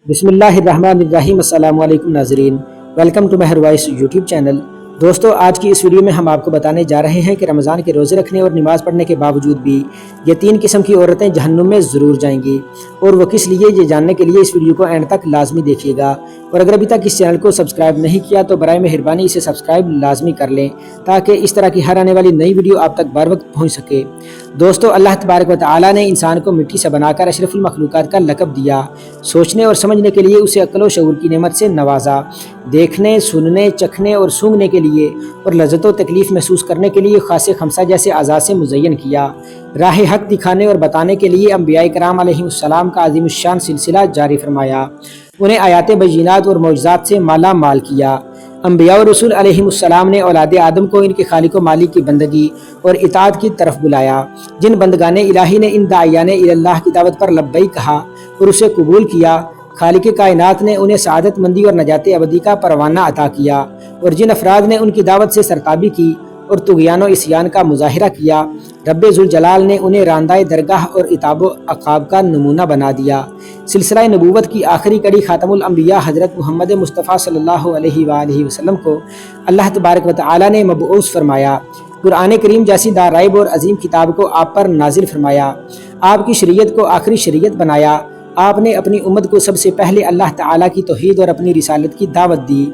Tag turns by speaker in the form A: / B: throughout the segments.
A: بسم اللہ الرحمن الرحیم۔ السلام علیکم ناظرین، ویلکم ٹو مہر وائس یوٹیوب چینل۔ دوستو، آج کی اس ویڈیو میں ہم آپ کو بتانے جا رہے ہیں کہ رمضان کے روزے رکھنے اور نماز پڑھنے کے باوجود بھی یہ 3 قسم کی عورتیں جہنم میں ضرور جائیں گی، اور وہ کس لیے، یہ جاننے کے لیے اس ویڈیو کو اینڈ تک لازمی دیکھیے گا۔ اور اگر ابھی تک اس چینل کو سبسکرائب نہیں کیا تو برائے مہربانی اسے سبسکرائب لازمی کر لیں تاکہ اس طرح کی ہر آنے والی نئی ویڈیو آپ تک بر وقت پہنچ سکے۔ دوستو، اللہ تبارک و تعالیٰ نے انسان کو مٹی سے بنا کر اشرف المخلوقات کا لقب دیا۔ سوچنے اور سمجھنے کے لیے اسے عقل و شعور کی نعمت سے نوازا، دیکھنے، سننے، چکھنے اور سونگھنے کے لیے اور لذت و تکلیف محسوس کرنے کے لیے خاص خمسہ جیسے اعضاء سے مزین کیا۔ راہ حق دکھانے اور بتانے کے لیے انبیاء کرام علیہ السلام کا عظیم الشان سلسلہ جاری فرمایا، انہیں آیات بینات اور معجزات سے مالا مال کیا۔ انبیاء اور رسول علیہ السلام نے اولاد آدم کو ان کے خالق و مالک کی بندگی اور اطاعت کی طرف بلایا۔ جن بندگان الہی نے ان داعیان اللہ کی دعوت پر لبیک کہا اور اسے قبول کیا، خالق کائنات نے انہیں سعادت مندی اور نجات ابدی کا پروانہ عطا کیا، اور جن افراد نے ان کی دعوت سے سرتابی کی اور طغیان و عصیان کا مظاہرہ کیا، رب ذوالجلال نے انہیں راندہ درگاہ اور اتاب و عقاب کا نمونہ بنا دیا۔ سلسلہ نبوت کی آخری کڑی خاتم الانبیاء حضرت محمد مصطفیٰ صلی اللہ علیہ وآلہ وسلم کو اللہ تبارک و تعالیٰ نے مبعوث فرمایا، قرآن کریم جیسی دارائب اور عظیم کتاب کو آپ پر نازل فرمایا، آپ کی شریعت کو آخری شریعت بنایا۔ آپ نے اپنی امت کو سب سے پہلے اللہ تعالیٰ کی توحید اور اپنی رسالت کی دعوت دی۔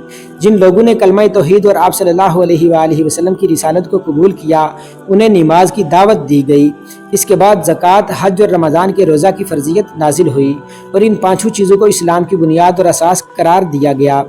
A: جن لوگوں نے کلمہ توحید اور آپ صلی اللہ علیہ وآلہ وسلم کی رسالت کو قبول کیا، انہیں نماز کی دعوت دی گئی۔ اس کے بعد زکوٰۃ، حج اور رمضان کے روزہ کی فرضیت نازل ہوئی، اور ان 5 چیزوں کو اسلام کی بنیاد اور اساس قرار دیا گیا۔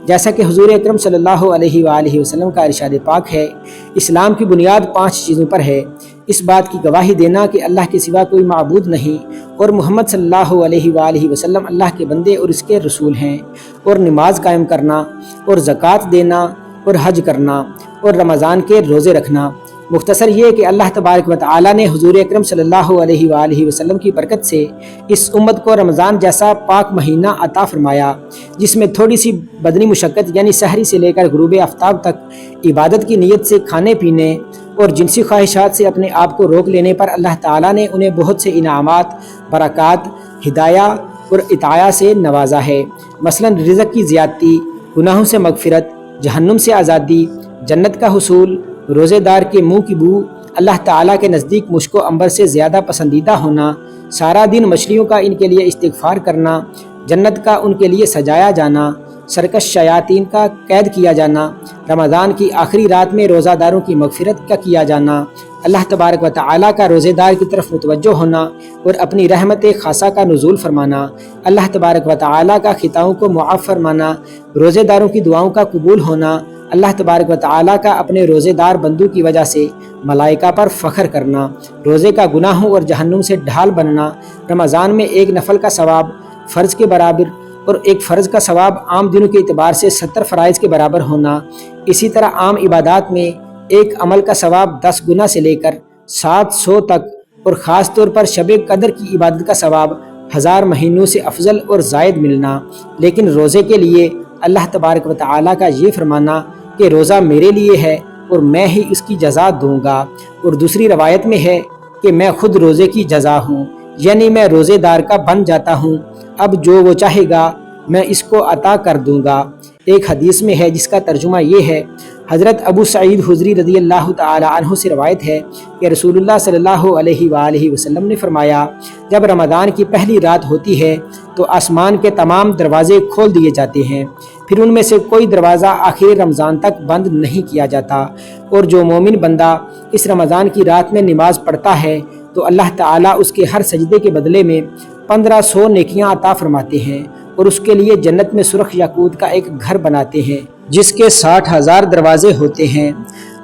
A: جیسا کہ حضور اکرم صلی اللہ علیہ وآلہ وسلم کا ارشاد پاک ہے، اسلام کی بنیاد 5 چیزوں پر ہے: اس بات کی گواہی دینا کہ اللہ کے سوا کوئی معبود نہیں اور محمد صلی اللہ علیہ وآلہ وسلم اللہ کے بندے اور اس کے رسول ہیں، اور نماز قائم کرنا اور زکوٰۃ دینا اور حج کرنا اور رمضان کے روزے رکھنا۔ مختصر یہ کہ اللہ تبارک و تعالیٰ نے حضور اکرم صلی اللہ علیہ وآلہ وسلم کی برکت سے اس امت کو رمضان جیسا پاک مہینہ عطا فرمایا، جس میں تھوڑی سی بدنی مشقت یعنی سحری سے لے کر غروب آفتاب تک عبادت کی نیت سے کھانے پینے اور جنسی خواہشات سے اپنے آپ کو روک لینے پر اللہ تعالیٰ نے انہیں بہت سے انعامات، برکات، ہدایہ اور عطایا سے نوازا ہے۔ مثلا رزق کی زیادتی، گناہوں سے مغفرت، جہنم سے آزادی، جنت کا حصول، روزے دار کے منہ کی بو، اللہ تعالیٰ کے نزدیک مشک و عنبر سے زیادہ پسندیدہ ہونا، سارا دن مچھلیوں کا ان کے لیے استغفار کرنا، جنت کا ان کے لیے سجایا جانا، سرکش شیاطین کا قید کیا جانا، رمضان کی آخری رات میں روزہ داروں کی مغفرت کا کیا جانا، اللہ تبارک و تعالیٰ کا روزے دار کی طرف متوجہ ہونا اور اپنی رحمت خاصہ کا نزول فرمانا، اللہ تبارک و تعالیٰ کا خطاؤں کو معاف فرمانا، روزے داروں کی دعاؤں کا قبول ہونا، اللہ تبارک و تعالیٰ کا اپنے روزے دار بندوں کی وجہ سے ملائکہ پر فخر کرنا، روزے کا گناہوں اور جہنم سے ڈھال بننا، رمضان میں ایک نفل کا ثواب فرض کے برابر اور ایک فرض کا ثواب عام دنوں کے اعتبار سے 70 فرائض کے برابر ہونا، اسی طرح عام عبادات میں ایک عمل کا ثواب 10 گنا سے لے کر 700 تک، اور خاص طور پر شب قدر کی عبادت کا ثواب 1000 مہینوں سے افضل اور زائد ملنا۔ لیکن روزے کے لیے اللہ تبارک و تعالیٰ کا یہ فرمانا کہ روزہ میرے لیے ہے اور میں ہی اس کی جزا دوں گا، اور دوسری روایت میں ہے کہ میں خود روزے کی جزا ہوں، یعنی میں روزے دار کا بن جاتا ہوں، اب جو وہ چاہے گا میں اس کو عطا کر دوں گا۔ ایک حدیث میں ہے جس کا ترجمہ یہ ہے، حضرت ابو سعید خدری رضی اللہ تعالی عنہ سے روایت ہے کہ رسول اللہ صلی اللہ علیہ وآلہ وسلم نے فرمایا، جب رمضان کی پہلی رات ہوتی ہے تو آسمان کے تمام دروازے کھول دیے جاتے ہیں، پھر ان میں سے کوئی دروازہ آخر رمضان تک بند نہیں کیا جاتا، اور جو مومن بندہ اس رمضان کی رات میں نماز پڑھتا ہے تو اللہ تعالیٰ اس کے ہر سجدے کے بدلے میں 1500 نیکیاں عطا فرماتے ہیں، اور اس کے لیے جنت میں سرخ یاقوت کا ایک گھر بناتے ہیں جس کے 60,000 دروازے ہوتے ہیں،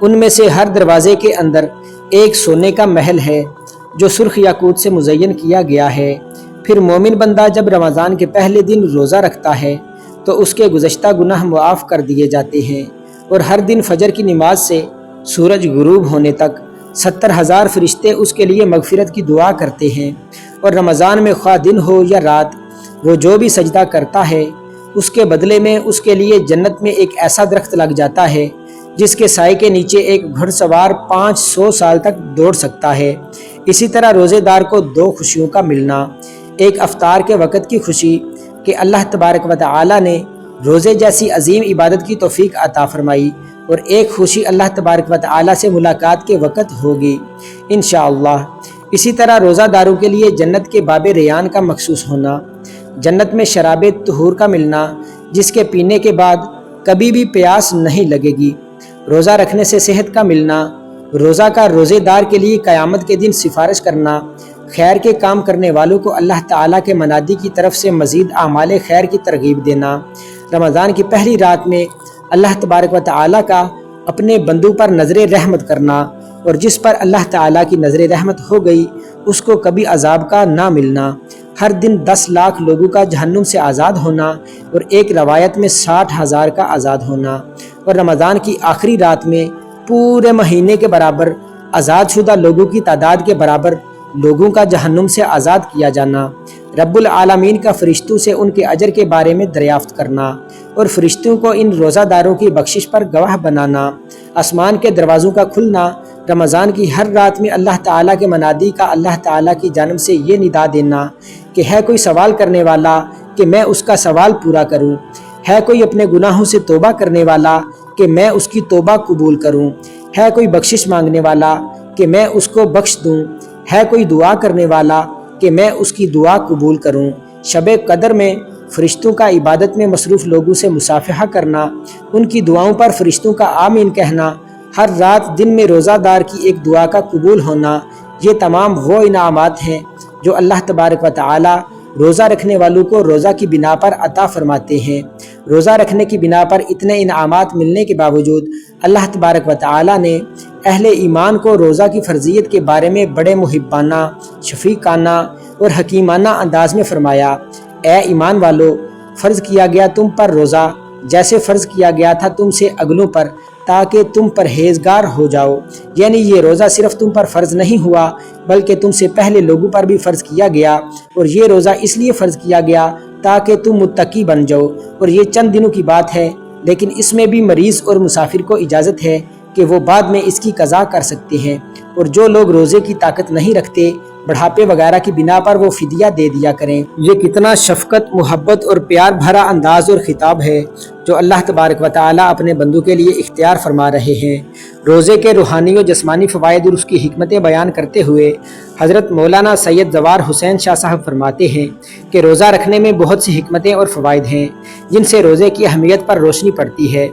A: ان میں سے ہر دروازے کے اندر ایک سونے کا محل ہے جو سرخ یاقوت سے مزین کیا گیا ہے۔ پھر مومن بندہ جب رمضان کے پہلے دن روزہ رکھتا ہے تو اس کے گزشتہ گناہ معاف کر دیے جاتے ہیں، اور ہر دن فجر کی نماز سے سورج غروب ہونے تک 70,000 فرشتے اس کے لیے مغفرت کی دعا کرتے ہیں، اور رمضان میں خواہ دن ہو یا رات وہ جو بھی سجدہ کرتا ہے اس کے بدلے میں اس کے لیے جنت میں ایک ایسا درخت لگ جاتا ہے جس کے سائے کے نیچے ایک گھڑ سوار 500 سال تک دوڑ سکتا ہے۔ اسی طرح روزے دار کو 2 خوشیوں کا ملنا، ایک افطار کے وقت کی خوشی کہ اللہ تبارک و تعالی نے روزے جیسی عظیم عبادت کی توفیق عطا فرمائی اور ایک خوشی اللہ تبارک و تعالی سے ملاقات کے وقت ہوگی انشاءاللہ۔ اسی طرح روزہ داروں کے لیے جنت کے باب ریان کا مخصوص ہونا، جنت میں شراب طہور کا ملنا جس کے پینے کے بعد کبھی بھی پیاس نہیں لگے گی، روزہ رکھنے سے صحت کا ملنا، روزہ کا روزے دار کے لیے قیامت کے دن سفارش کرنا، خیر کے کام کرنے والوں کو اللہ تعالیٰ کے منادی کی طرف سے مزید اعمال خیر کی ترغیب دینا، رمضان کی پہلی رات میں اللہ تبارک و تعالیٰ کا اپنے بندوں پر نظر رحمت کرنا، اور جس پر اللہ تعالیٰ کی نظر رحمت ہو گئی اس کو کبھی عذاب کا نہ ملنا، ہر دن 10 لاکھ لوگوں کا جہنم سے آزاد ہونا اور ایک روایت میں 60,000 کا آزاد ہونا، اور رمضان کی آخری رات میں پورے مہینے کے برابر آزاد شدہ لوگوں کی تعداد کے برابر لوگوں کا جہنم سے آزاد کیا جانا، رب العالمین کا فرشتوں سے ان کے اجر کے بارے میں دریافت کرنا اور فرشتوں کو ان روزہ داروں کی بخشش پر گواہ بنانا، آسمان کے دروازوں کا کھلنا، رمضان کی ہر رات میں اللہ تعالیٰ کے منادی کا اللہ تعالیٰ کی جانب سے یہ ندا دینا کہ ہے کوئی سوال کرنے والا کہ میں اس کا سوال پورا کروں، ہے کوئی اپنے گناہوں سے توبہ کرنے والا کہ میں اس کی توبہ قبول کروں، ہے کوئی بخشش مانگنے والا کہ میں اس کو بخش دوں، ہے کوئی دعا کرنے والا کہ میں اس کی دعا قبول کروں۔ شب قدر میں فرشتوں کا عبادت میں مصروف لوگوں سے مصافحہ کرنا، ان کی دعاؤں پر فرشتوں کا آمین کہنا، ہر رات دن میں روزہ دار کی ایک دعا کا قبول ہونا، یہ تمام وہ انعامات ہیں جو اللہ تبارک و تعالی روزہ رکھنے والوں کو روزہ کی بنا پر عطا فرماتے ہیں۔ روزہ رکھنے کی بنا پر اتنے انعامات ملنے کے باوجود اللہ تبارک و تعالی نے اہل ایمان کو روزہ کی فرضیت کے بارے میں بڑے محبانہ، شفیقانہ اور حکیمانہ انداز میں فرمایا، اے ایمان والو، فرض کیا گیا تم پر روزہ جیسے فرض کیا گیا تھا تم سے اگلوں پر تاکہ تم پرہیزگار ہو جاؤ، یعنی یہ روزہ صرف تم پر فرض نہیں ہوا بلکہ تم سے پہلے لوگوں پر بھی فرض کیا گیا، اور یہ روزہ اس لیے فرض کیا گیا تاکہ تم متقی بن جاؤ، اور یہ چند دنوں کی بات ہے، لیکن اس میں بھی مریض اور مسافر کو اجازت ہے کہ وہ بعد میں اس کی قضا کر سکتے ہیں، اور جو لوگ روزے کی طاقت نہیں رکھتے بڑھاپے وغیرہ کی بنا پر وہ فدیہ دے دیا کریں۔ یہ کتنا شفقت، محبت اور پیار بھرا انداز اور خطاب ہے جو اللہ تبارک و تعالیٰ اپنے بندوں کے لیے اختیار فرما رہے ہیں۔ روزے کے روحانی و جسمانی فوائد اور اس کی حکمتیں بیان کرتے ہوئے حضرت مولانا سید زوار حسین شاہ صاحب فرماتے ہیں کہ روزہ رکھنے میں بہت سی حکمتیں اور فوائد ہیں جن سے روزے کی اہمیت پر روشنی پڑتی ہے۔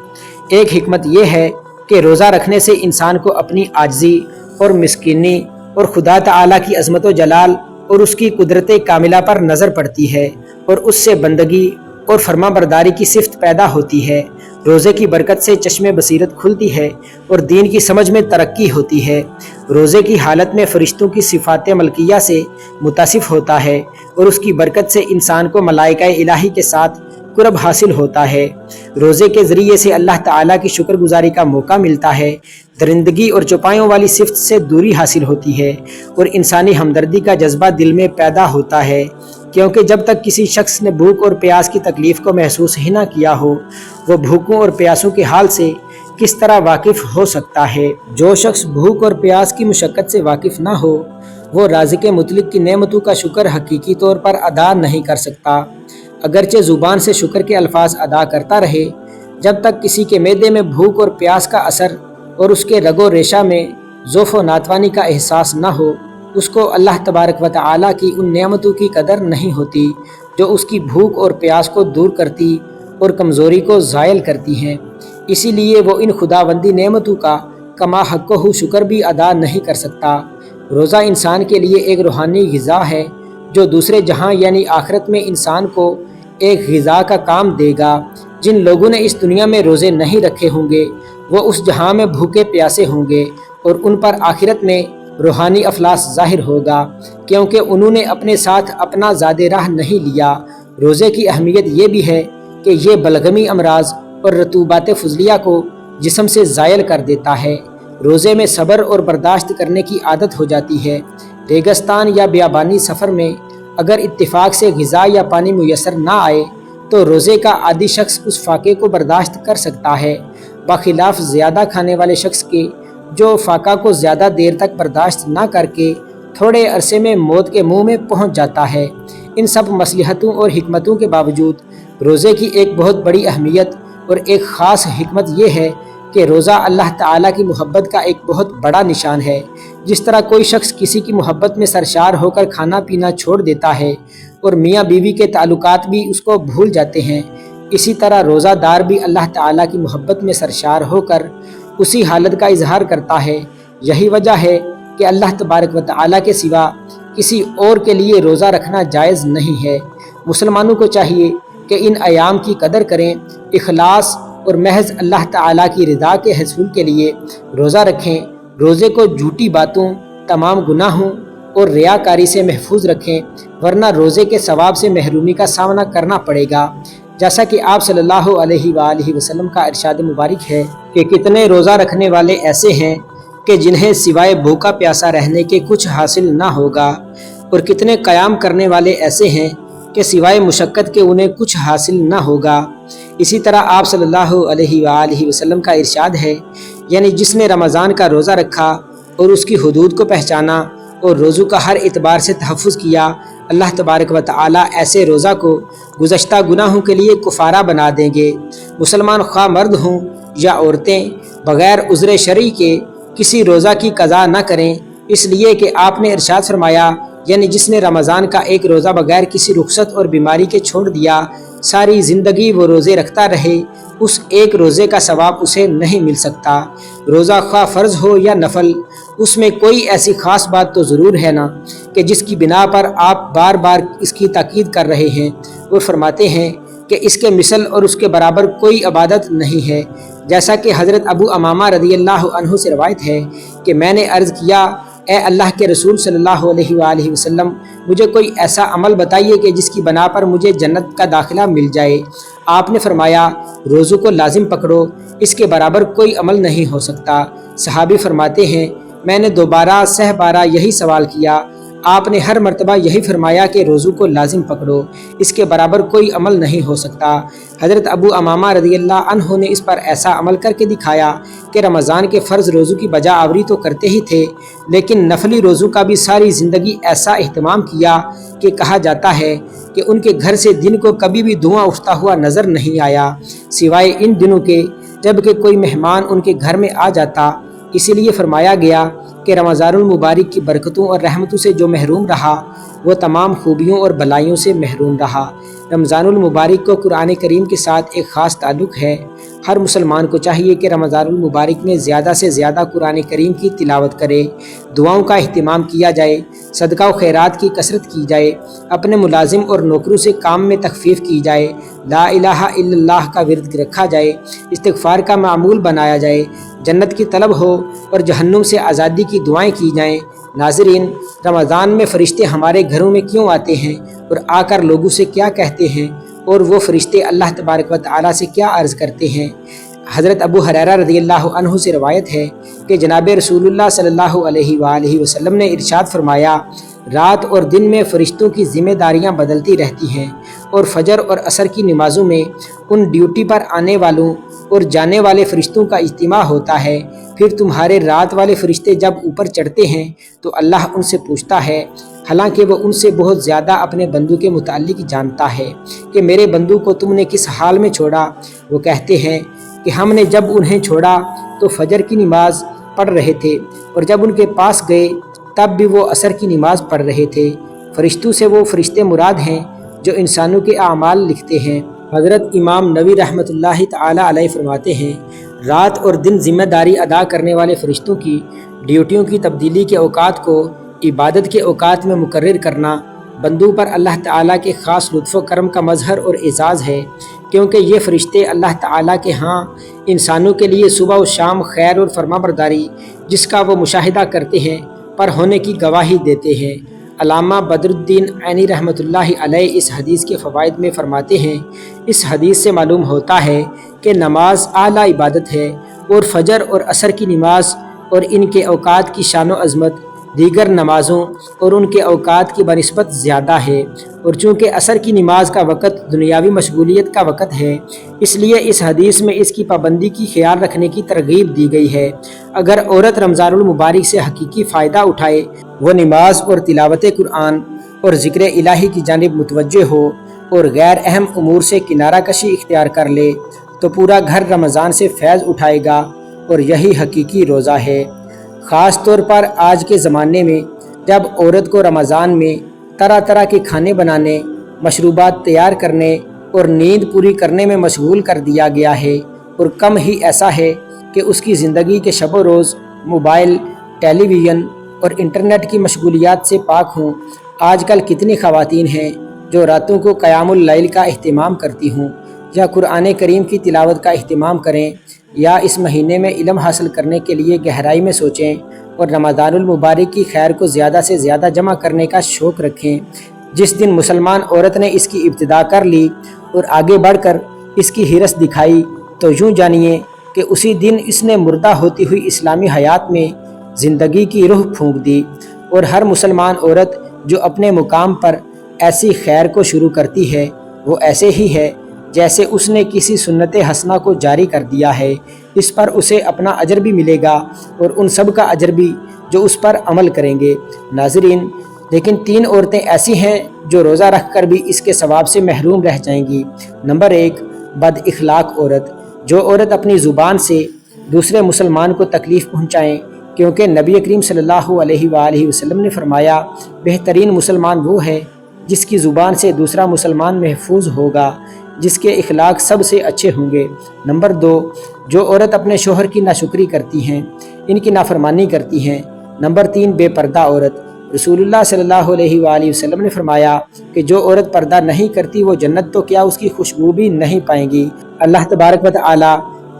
A: ایک حکمت یہ ہے کہ روزہ رکھنے سے انسان کو اپنی عاجزی اور مسکینی اور خدا تعالیٰ کی عظمت و جلال اور اس کی قدرت کاملہ پر نظر پڑتی ہے، اور اس سے بندگی اور فرما برداری کی صفت پیدا ہوتی ہے۔ روزے کی برکت سے چشم بصیرت کھلتی ہے اور دین کی سمجھ میں ترقی ہوتی ہے۔ روزے کی حالت میں فرشتوں کی صفات ملکیہ سے متصف ہوتا ہے، اور اس کی برکت سے انسان کو ملائکہ الہی کے ساتھ قرب حاصل ہوتا ہے۔ روزے کے ذریعے سے اللہ تعالیٰ کی شکر گزاری کا موقع ملتا ہے، درندگی اور چوپایوں والی صفت سے دوری حاصل ہوتی ہے، اور انسانی ہمدردی کا جذبہ دل میں پیدا ہوتا ہے، کیونکہ جب تک کسی شخص نے بھوک اور پیاس کی تکلیف کو محسوس ہی نہ کیا ہو وہ بھوکوں اور پیاسوں کے حال سے کس طرح واقف ہو سکتا ہے۔ جو شخص بھوک اور پیاس کی مشقت سے واقف نہ ہو وہ رازق مطلق کی نعمتوں کا شکر حقیقی طور پر ادا نہیں کر سکتا، اگرچہ زبان سے شکر کے الفاظ ادا کرتا رہے، جب تک کسی کے معدے میں بھوک اور پیاس کا اثر اور اس کے رگ و ریشہ میں ذوف و ناتوانی کا احساس نہ ہو، اس کو اللہ تبارک و تعالیٰ کی ان نعمتوں کی قدر نہیں ہوتی جو اس کی بھوک اور پیاس کو دور کرتی اور کمزوری کو زائل کرتی ہیں۔ اسی لیے وہ ان خداوندی نعمتوں کا کما حق و شکر بھی ادا نہیں کر سکتا۔ روزہ انسان کے لیے ایک روحانی غذا ہے جو دوسرے جہاں یعنی آخرت میں انسان کو ایک غذا کا کام دے گا۔ جن لوگوں نے اس دنیا میں روزے نہیں رکھے ہوں گے وہ اس جہاں میں بھوکے پیاسے ہوں گے، اور ان پر آخرت میں روحانی افلاس ظاہر ہوگا، کیونکہ انہوں نے اپنے ساتھ اپنا زاد راہ نہیں لیا۔ روزے کی اہمیت یہ بھی ہے کہ یہ بلغمی امراض اور رطوبات فضلیہ کو جسم سے زائل کر دیتا ہے۔ روزے میں صبر اور برداشت کرنے کی عادت ہو جاتی ہے۔ ریگستان یا بیابانی سفر میں اگر اتفاق سے غذا یا پانی میسر نہ آئے تو روزے کا عادی شخص اس فاقے کو برداشت کر سکتا ہے، بخلاف زیادہ کھانے والے شخص کے جو فاقہ کو زیادہ دیر تک برداشت نہ کر کے تھوڑے عرصے میں موت کے منہ میں پہنچ جاتا ہے۔ ان سب مصلحتوں اور حکمتوں کے باوجود روزے کی ایک بہت بڑی اہمیت اور ایک خاص حکمت یہ ہے کہ روزہ اللہ تعالیٰ کی محبت کا ایک بہت بڑا نشان ہے۔ جس طرح کوئی شخص کسی کی محبت میں سرشار ہو کر کھانا پینا چھوڑ دیتا ہے اور میاں بیوی کے تعلقات بھی اس کو بھول جاتے ہیں، اسی طرح روزہ دار بھی اللہ تعالیٰ کی محبت میں سرشار ہو کر اسی حالت کا اظہار کرتا ہے۔ یہی وجہ ہے کہ اللہ تبارک و تعالیٰ کے سوا کسی اور کے لیے روزہ رکھنا جائز نہیں ہے۔ مسلمانوں کو چاہیے کہ ان ایام کی قدر کریں، اخلاص اور محض اللہ تعالیٰ کی رضا کے حصول کے لیے روزہ رکھیں۔ روزے کو جھوٹی باتوں، تمام گناہوں اور ریاکاری سے محفوظ رکھیں، ورنہ روزے کے ثواب سے محرومی کا سامنا کرنا پڑے گا۔ جیسا کہ آپ صلی اللہ علیہ وآلہ وسلم کا ارشاد مبارک ہے کہ کتنے روزہ رکھنے والے ایسے ہیں کہ جنہیں سوائے بھوکا پیاسا رہنے کے کچھ حاصل نہ ہوگا، اور کتنے قیام کرنے والے ایسے ہیں کہ سوائے مشقت کے انہیں کچھ حاصل نہ ہوگا۔ اسی طرح آپ صلی اللہ علیہ وآلہ وسلم کا ارشاد ہے، یعنی جس نے رمضان کا روزہ رکھا اور اس کی حدود کو پہچانا اور روزوں کا ہر اعتبار سے تحفظ کیا، اللہ تبارک و تعالیٰ ایسے روزہ کو گزشتہ گناہوں کے لیے کفارہ بنا دیں گے۔ مسلمان خواہ مرد ہوں یا عورتیں بغیر عذر شرعی کے کسی روزہ کی قضا نہ کریں، اس لیے کہ آپ نے ارشاد فرمایا، یعنی جس نے رمضان کا ایک روزہ بغیر کسی رخصت اور بیماری کے چھوڑ دیا، ساری زندگی وہ روزے رکھتا رہے، اس ایک روزے کا ثواب اسے نہیں مل سکتا۔ روزہ خواہ فرض ہو یا نفل، اس میں کوئی ایسی خاص بات تو ضرور ہے نا کہ جس کی بنا پر آپ بار بار اس کی تاکید کر رہے ہیں اور فرماتے ہیں کہ اس کے مثل اور اس کے برابر کوئی عبادت نہیں ہے۔ جیسا کہ حضرت ابو امامہ رضی اللہ عنہ سے روایت ہے کہ میں نے عرض کیا، اے اللہ کے رسول صلی اللہ علیہ وآلہ وسلم، مجھے کوئی ایسا عمل بتائیے کہ جس کی بنا پر مجھے جنت کا داخلہ مل جائے۔ آپ نے فرمایا، روزوں کو لازم پکڑو، اس کے برابر کوئی عمل نہیں ہو سکتا۔ صحابی فرماتے ہیں، میں نے دوبارہ سہ بارہ یہی سوال کیا، آپ نے ہر مرتبہ یہی فرمایا کہ روزوں کو لازم پکڑو، اس کے برابر کوئی عمل نہیں ہو سکتا۔ حضرت ابو امامہ رضی اللہ عنہ نے اس پر ایسا عمل کر کے دکھایا کہ رمضان کے فرض روزوں کی بجا آوری تو کرتے ہی تھے، لیکن نفلی روزوں کا بھی ساری زندگی ایسا اہتمام کیا کہ کہا جاتا ہے کہ ان کے گھر سے دن کو کبھی بھی دھواں اٹھتا ہوا نظر نہیں آیا، سوائے ان دنوں کے جب کہ کوئی مہمان ان کے گھر میں آ جاتا۔ اسی لیے فرمایا گیا کہ رمضان المبارک کی برکتوں اور رحمتوں سے جو محروم رہا، وہ تمام خوبیوں اور بلائیوں سے محروم رہا۔ رمضان المبارک کو قرآن کریم کے ساتھ ایک خاص تعلق ہے۔ ہر مسلمان کو چاہیے کہ رمضان المبارک میں زیادہ سے زیادہ قرآن کریم کی تلاوت کرے، دعاؤں کا اہتمام کیا جائے، صدقہ و خیرات کی کثرت کی جائے، اپنے ملازم اور نوکروں سے کام میں تخفیف کی جائے، لا الہ الا اللہ کا ورد رکھا جائے، استغفار کا معمول بنایا جائے، جنت کی طلب ہو اور جہنم سے آزادی کی دعائیں کی جائیں۔ ناظرین، رمضان میں فرشتے ہمارے گھروں میں کیوں آتے ہیں اور آ کر لوگوں سے کیا کہتے ہیں، اور وہ فرشتے اللہ تبارک و تعالیٰ سے کیا عرض کرتے ہیں؟ حضرت ابو ہریرہ رضی اللہ عنہ سے روایت ہے کہ جناب رسول اللہ صلی اللہ علیہ وآلہ وسلم نے ارشاد فرمایا، رات اور دن میں فرشتوں کی ذمہ داریاں بدلتی رہتی ہیں، اور فجر اور عصر کی نمازوں میں ان ڈیوٹی پر آنے والوں اور جانے والے فرشتوں کا اجتماع ہوتا ہے۔ پھر تمہارے رات والے فرشتے جب اوپر چڑھتے ہیں تو اللہ ان سے پوچھتا ہے، حالانکہ وہ ان سے بہت زیادہ اپنے بندوں کے متعلق جانتا ہے، کہ میرے بندوں کو تم نے کس حال میں چھوڑا؟ وہ کہتے ہیں کہ ہم نے جب انہیں چھوڑا تو فجر کی نماز پڑھ رہے تھے، اور جب ان کے پاس گئے تب بھی وہ عصر کی نماز پڑھ رہے تھے۔ فرشتوں سے وہ فرشتے مراد ہیں جو انسانوں کے اعمال لکھتے ہیں۔ حضرت امام نووی رحمۃ اللہ تعالی علیہ فرماتے ہیں، رات اور دن ذمہ داری ادا کرنے والے فرشتوں کی ڈیوٹیوں کی تبدیلی کے اوقات کو عبادت کے اوقات میں مقرر کرنا بندوں پر اللہ تعالیٰ کے خاص لطف و کرم کا مظہر اور اعزاز ہے، کیونکہ یہ فرشتے اللہ تعالیٰ کے ہاں انسانوں کے لیے صبح و شام خیر اور فرمانبرداری جس کا وہ مشاہدہ کرتے ہیں پر ہونے کی گواہی دیتے ہیں۔ علامہ بدر الدین عینی رحمۃ اللہ علیہ اس حدیث کے فوائد میں فرماتے ہیں، اس حدیث سے معلوم ہوتا ہے کہ نماز اعلیٰ عبادت ہے، اور فجر اور عصر کی نماز اور ان کے اوقات کی شان و عظمت دیگر نمازوں اور ان کے اوقات کی بنسبت زیادہ ہے، اور چونکہ عصر کی نماز کا وقت دنیاوی مشغولیت کا وقت ہے، اس لیے اس حدیث میں اس کی پابندی کی خیال رکھنے کی ترغیب دی گئی ہے۔ اگر عورت رمضان المبارک سے حقیقی فائدہ اٹھائے، وہ نماز اور تلاوت قرآن اور ذکر الہی کی جانب متوجہ ہو اور غیر اہم امور سے کنارہ کشی اختیار کر لے تو پورا گھر رمضان سے فیض اٹھائے گا، اور یہی حقیقی روزہ ہے۔ خاص طور پر آج کے زمانے میں جب عورت کو رمضان میں طرح طرح کے کھانے بنانے، مشروبات تیار کرنے اور نیند پوری کرنے میں مشغول کر دیا گیا ہے، اور کم ہی ایسا ہے کہ اس کی زندگی کے شب و روز موبائل، ٹیلی ویژن اور انٹرنیٹ کی مشغولیات سے پاک ہوں۔ آج کل کتنی خواتین ہیں جو راتوں کو قیام اللیل کا اہتمام کرتی ہوں، یا قرآن کریم کی تلاوت کا اہتمام کریں، یا اس مہینے میں علم حاصل کرنے کے لیے گہرائی میں سوچیں اور رمضان المبارک کی خیر کو زیادہ سے زیادہ جمع کرنے کا شوق رکھیں۔ جس دن مسلمان عورت نے اس کی ابتدا کر لی اور آگے بڑھ کر اس کی حرص دکھائی، تو یوں جانیے کہ اسی دن اس نے مردہ ہوتی ہوئی اسلامی حیات میں زندگی کی روح پھونک دی۔ اور ہر مسلمان عورت جو اپنے مقام پر ایسی خیر کو شروع کرتی ہے، وہ ایسے ہی ہے جیسے اس نے کسی سنت حسنہ کو جاری کر دیا ہے۔ اس پر اسے اپنا اجر بھی ملے گا اور ان سب کا اجر بھی جو اس پر عمل کریں گے۔ ناظرین، لیکن 3 عورتیں ایسی ہیں جو روزہ رکھ کر بھی اس کے ثواب سے محروم رہ جائیں گی۔ نمبر 1، بد اخلاق عورت۔ جو عورت اپنی زبان سے دوسرے مسلمان کو تکلیف پہنچائیں، کیونکہ نبی کریم صلی اللہ علیہ وآلہ وسلم نے فرمایا، بہترین مسلمان وہ ہے جس کی زبان سے دوسرا مسلمان محفوظ ہوگا، جس کے اخلاق سب سے اچھے ہوں گے۔ نمبر 2، جو عورت اپنے شوہر کی ناشکری کرتی ہیں، ان کی نافرمانی کرتی ہیں۔ نمبر 3، بے پردہ عورت۔ رسول اللہ صلی اللہ علیہ وآلہ وسلم نے فرمایا کہ جو عورت پردہ نہیں کرتی وہ جنت تو کیا اس کی خوشبو بھی نہیں پائیں گی۔ اللہ تبارک و تعالی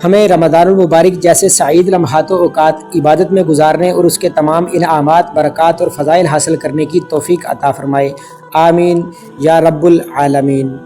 A: ہمیں رمضان المبارک جیسے سعید لمحات و اوقات عبادت میں گزارنے اور اس کے تمام انعامات، برکات اور فضائل حاصل کرنے کی توفیق عطا فرمائے۔ آمین یا رب العالمین۔